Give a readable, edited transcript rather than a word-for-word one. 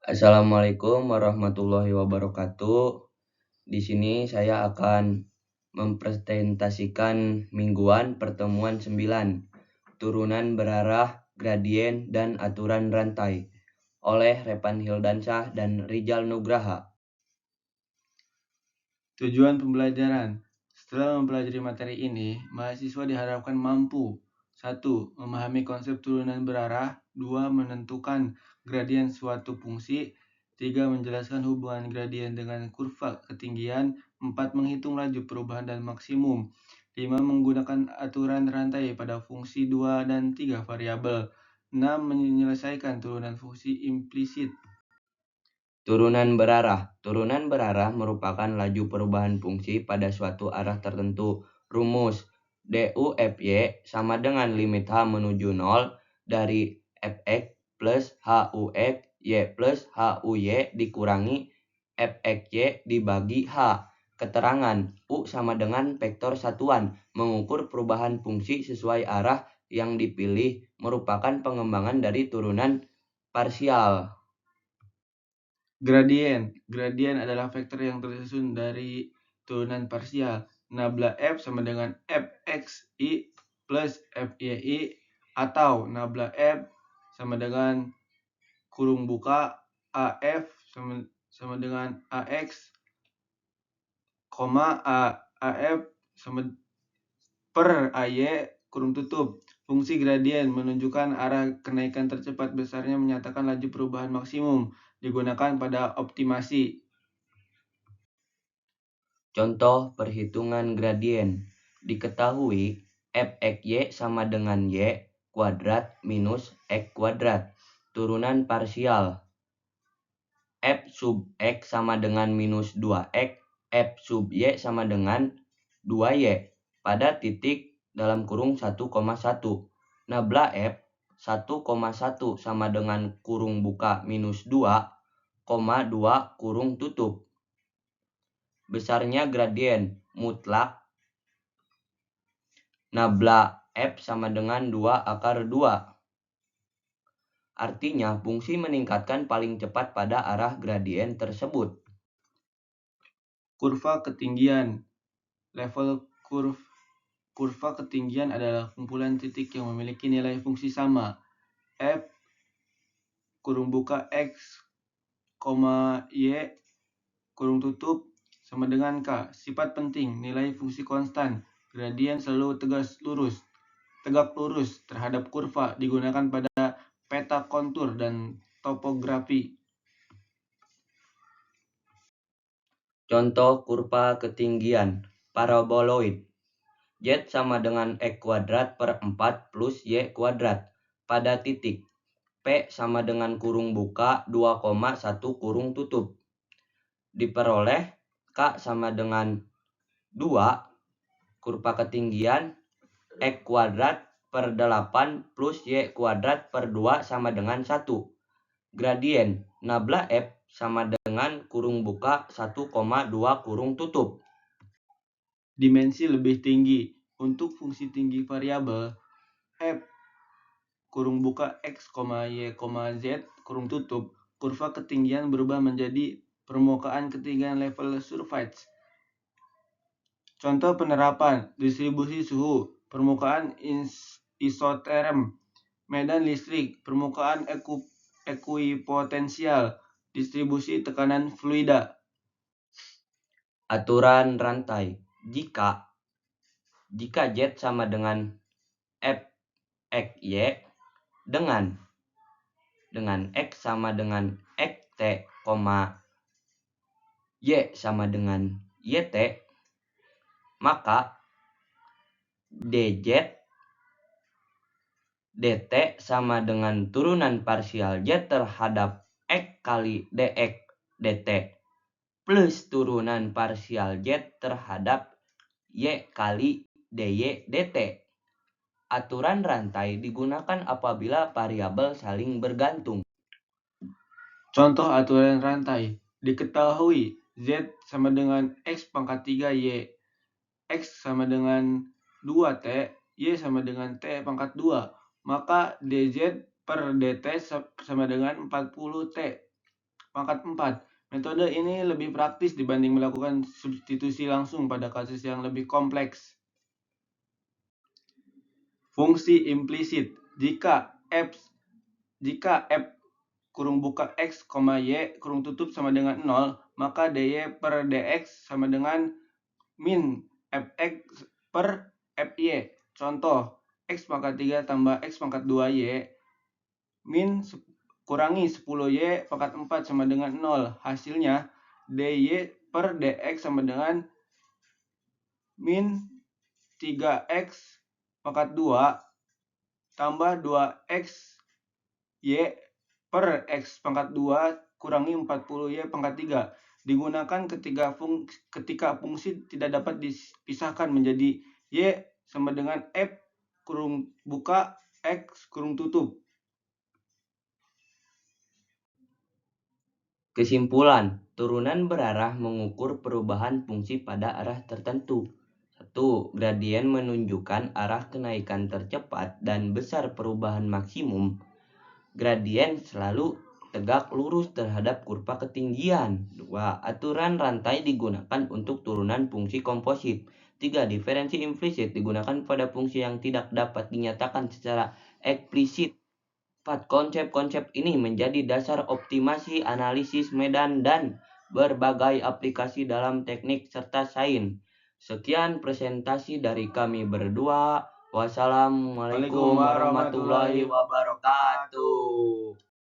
Assalamualaikum warahmatullahi wabarakatuh. Di sini saya akan mempresentasikan mingguan pertemuan 9, turunan berarah, gradien, dan aturan rantai oleh Repan Hildansyah dan Rijal Nugraha. Tujuan pembelajaran. Setelah mempelajari materi ini, mahasiswa diharapkan mampu 1. Memahami konsep turunan berarah, 2. Menentukan gradien suatu fungsi, 3. Menjelaskan hubungan gradien dengan kurva ketinggian, 4. Menghitung laju perubahan dan maksimum, 5. Menggunakan aturan rantai pada fungsi 2 dan 3 variabel, 6. Menyelesaikan turunan fungsi implisit. Turunan berarah. Turunan berarah merupakan laju perubahan fungsi pada suatu arah tertentu. Rumus du Fy sama dengan limit H menuju 0 dari Fx plus Hux y plus Huy dikurangi Fxy dibagi H. Keterangan U sama dengan vektor satuan. Mengukur perubahan fungsi sesuai arah yang dipilih merupakan pengembangan dari turunan parsial. Gradien adalah vektor yang tersusun dari turunan parsial. Nabla F sama dengan Fxi plus Fyi atau nabla F sama dengan kurung buka AF sama dengan AX, AF sama per AY kurung tutup. Fungsi gradien menunjukkan arah kenaikan tercepat, besarnya menyatakan laju perubahan maksimum, digunakan pada optimasi. Contoh perhitungan gradien. Diketahui Fxy sama dengan y kuadrat minus x kuadrat. Turunan parsial. F sub x sama dengan minus 2x, F sub y sama dengan 2y pada titik dalam kurung 1,1. Nabla F 1,1 sama dengan kurung buka minus 2,2 kurung tutup. Besarnya gradien mutlak nabla F sama dengan 2 akar 2. Artinya fungsi meningkatkan paling cepat pada arah gradien tersebut. Kurva ketinggian. Level kurva ketinggian adalah kumpulan titik yang memiliki nilai fungsi sama. F kurung buka X, Y kurung tutup sama dengan K. Sifat penting, nilai fungsi konstan. Gradien selalu tegak lurus terhadap kurva, digunakan pada peta kontur dan topografi. Contoh kurva ketinggian paraboloid. Z sama dengan X kuadrat per 4 plus Y kuadrat pada titik P sama dengan kurung buka 2,1 kurung tutup. Diperoleh K sama dengan 2 kurva ketinggian X kuadrat per 8 plus Y kuadrat per 2 sama dengan 1. Gradien nabla F sama dengan kurung buka 1,2 kurung tutup. Dimensi lebih tinggi. Untuk fungsi tinggi variabel F kurung buka X, Y, Z kurung tutup, kurva ketinggian berubah menjadi permukaan ketinggian level surface. Contoh penerapan distribusi suhu, permukaan isoterm, medan listrik, permukaan ekuipotensial, distribusi tekanan fluida. Aturan rantai. Jika Z sama dengan Fxy dengan X sama dengan Xt, Y sama dengan Yt, maka dz dt sama dengan turunan parsial Z terhadap X kali dx dt plus turunan parsial Z terhadap Y kali dy dt. Aturan rantai digunakan apabila variabel saling bergantung. Contoh aturan rantai. Diketahui Z sama dengan X pangkat 3Y, X sama dengan 2T, Y sama dengan T pangkat 2. Maka dz per dt sama dengan 40T. pangkat 4. Metode ini lebih praktis dibanding melakukan substitusi langsung pada kasus yang lebih kompleks. Fungsi implisit. Jika f kurung buka x, y kurung tutup sama dengan 0, maka dy per dx sama dengan min fx per fy. Contoh, x pangkat 3 tambah x pangkat 2y min kurangi 10y pangkat 4 sama dengan 0. Hasilnya dy per dx sama dengan min 3x pangkat 2 tambah 2x y per x pangkat 2 kurangi 40y pangkat 3. Digunakan ketika fungsi tidak dapat dipisahkan menjadi y sama dengan f kurung buka x kurung tutup. Kesimpulan, turunan berarah mengukur perubahan fungsi pada arah tertentu. 1. Gradien menunjukkan arah kenaikan tercepat dan besar perubahan maksimum. Gradien selalu tegak lurus terhadap kurva ketinggian. 2. Aturan rantai digunakan untuk turunan fungsi komposit. 3. Diferensi implisit digunakan pada fungsi yang tidak dapat dinyatakan secara eksplisit. 4. Konsep-konsep ini menjadi dasar optimasi analisis medan dan berbagai aplikasi dalam teknik serta sains. Sekian presentasi dari kami berdua. Wassalamualaikum warahmatullahi wabarakatuh.